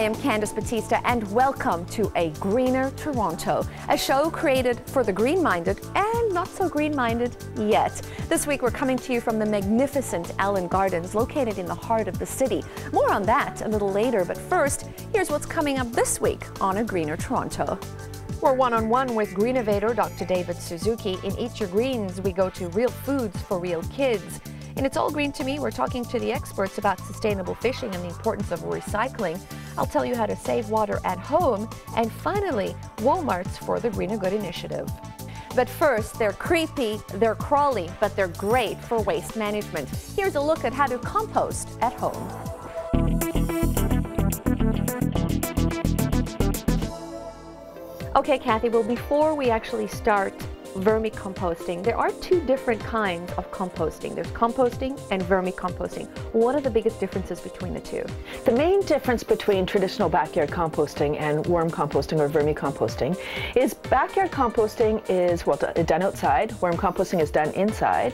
am Candice Batista and welcome to A Greener Toronto, a show created for the green-minded and not so green-minded yet. This week we're coming to you from the magnificent Allen Gardens located in the heart of the city. More on that a little later, but first, here's what's coming up this week on A Greener Toronto. We're one-on-one with Greenovator Dr. David Suzuki. In Eat Your Greens, we go to real foods for real kids. In It's All Green to Me, we're talking to the experts about sustainable fishing and the importance of recycling. I'll tell you how to save water at home. And finally, Walmart's For the Greener Good initiative. But first, they're creepy, they're crawly, but they're great for waste management. Here's a look at how to compost at home. Okay, Cathy, well, before we actually start vermicomposting, there are two different kinds of composting. There's composting and vermicomposting. What are the biggest differences between the two? The main difference between traditional backyard composting and worm composting or vermicomposting is backyard composting is done outside, worm composting is done inside.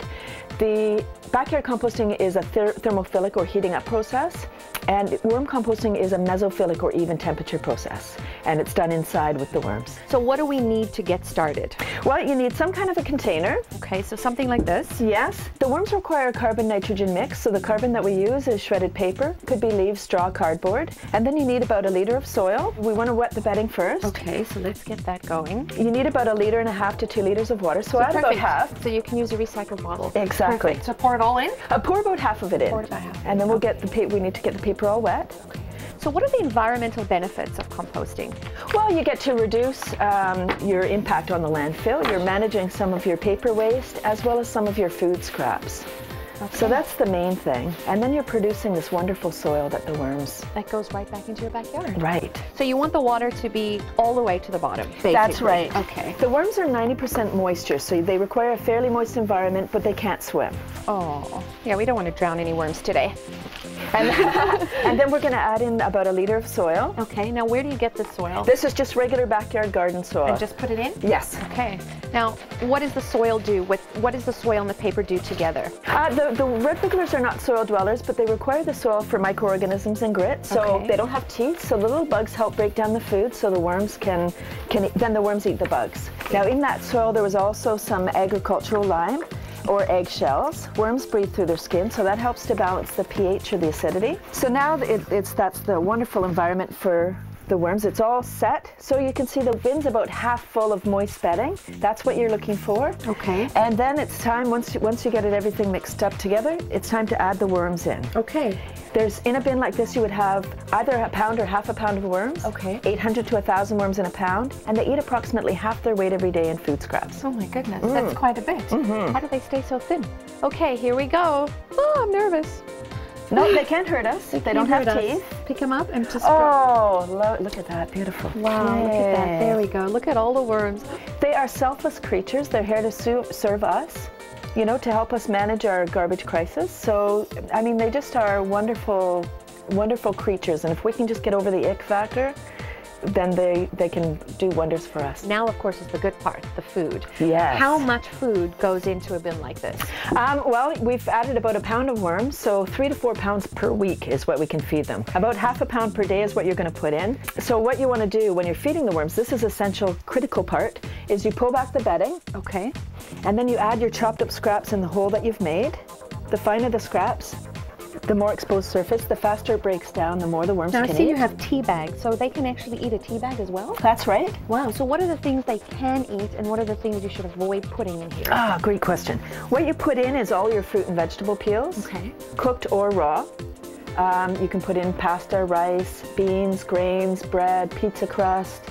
The backyard composting is a thermophilic or heating up process, and worm composting is a mesophilic or even temperature process, and it's done inside with the worms. So what do we need to get started? Well, you need some kind of a container. Okay, so something like this? Yes. The worms require a carbon-nitrogen mix, so the carbon that we use is shredded paper, could be leaves, straw, cardboard, and then you need about 1 liter of soil. We want to wet the bedding first. Okay, so let's get that going. You need about 1.5 liters to 2 liters of water, so add about half. So you can use a recycled bottle. Exactly. Perfect. So pour it all in? Pour about half of it in. Pour about half. And then we'll get we need to get the paper all wet. Okay. So what are the environmental benefits of composting? Well, you get to reduce your impact on the landfill. You're managing some of your paper waste as well as some of your food scraps. Okay. So that's the main thing. And then you're producing this wonderful soil that the worms... That goes right back into your backyard. Right. So you want the water to be all the way to the bottom, basically. That's right. Okay. The worms are 90% moisture, so they require a fairly moist environment, but they can't swim. Oh, yeah, we don't want to drown any worms today. And then we're going to add in about 1 liter of soil. Okay, now where do you get the soil? This is just regular backyard garden soil. And just put it in? Yes. Okay. Now, what does the soil do? What does the soil and the paper do together? The red wigglers are not soil dwellers, but they require the soil for microorganisms and grit. So they don't have teeth, so the little bugs help break down the food so the worms then the worms eat the bugs. Now in that soil there was also some agricultural lime or eggshells. Worms breathe through their skin, so that helps to balance the pH or the acidity. So now that's the wonderful environment for the worms. It's all set, so you can see the bin's about half full of moist bedding. That's what you're looking for. Okay. And then it's time, once you get everything mixed up together, it's time to add the worms in. Okay. In a bin like this, you would have either a pound or half a pound of worms. Okay. 800 to 1,000 worms in a pound, and they eat approximately half their weight every day in food scraps. Oh my goodness, that's quite a bit. How do they stay so thin? Okay, here we go. Oh, I'm nervous. No, they can't hurt us. They don't have teeth. Pick them up and just... Oh, look at that. Beautiful. Wow, look at that. There we go. Look at all the worms. They are selfless creatures. They're here to serve us, you know, to help us manage our garbage crisis. So, I mean, they just are wonderful, wonderful creatures. And if we can just get over the ick factor, then they can do wonders for us. Now, of course, is the good part, the food. Yes. How much food goes into a bin like this? Well, we've added about 1 pound of worms, so 3 to 4 pounds per week is what we can feed them. About half a pound per day is what you're going to put in. So what you want to do when you're feeding the worms, this is essential, critical part, is you pull back the bedding. Okay. And then you add your chopped up scraps in the hole that you've made. The finer the scraps, the more exposed surface, the faster it breaks down, the more the worms can eat. Now I see you have tea bags, so they can actually eat a tea bag as well? That's right. Wow, so what are the things they can eat and what are the things you should avoid putting in here? Ah, great question. What you put in is all your fruit and vegetable peels, cooked or raw. You can put in pasta, rice, beans, grains, bread, pizza crust,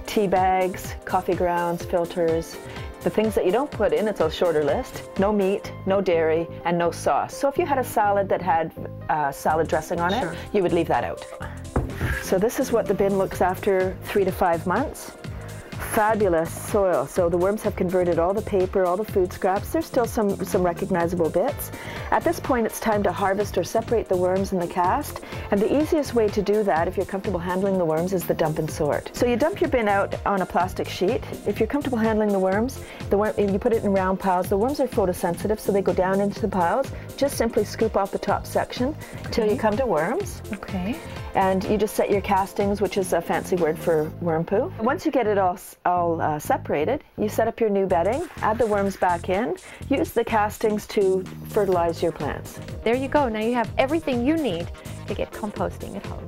tea bags, coffee grounds, filters. The things that you don't put in, it's a shorter list. No meat, no dairy, and no sauce. So if you had a salad that had salad dressing on it, you would leave that out. So this is what the bin looks after 3 to 5 months. Fabulous soil. So the worms have converted all the paper, all the food scraps. There's still some recognizable bits. At this point, it's time to harvest or separate the worms in the cast. And the easiest way to do that, if you're comfortable handling the worms, is the dump and sort. So you dump your bin out on a plastic sheet. If you're comfortable handling the worms, you put it in round piles. The worms are photosensitive, so they go down into the piles. Just simply scoop off the top section till you come to worms. Okay. And you just set your castings, which is a fancy word for worm poo. Once you get it all separated, you set up your new bedding, add the worms back in, use the castings to fertilize your plants. There you go. Now you have everything you need to get composting at home.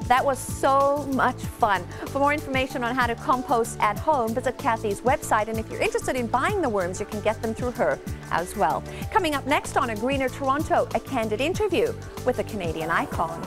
That was so much fun. For more information on how to compost at home, visit Cathy's website. And if you're interested in buying the worms, you can get them through her as well. Coming up next on A Greener Toronto, a candid interview with a Canadian icon.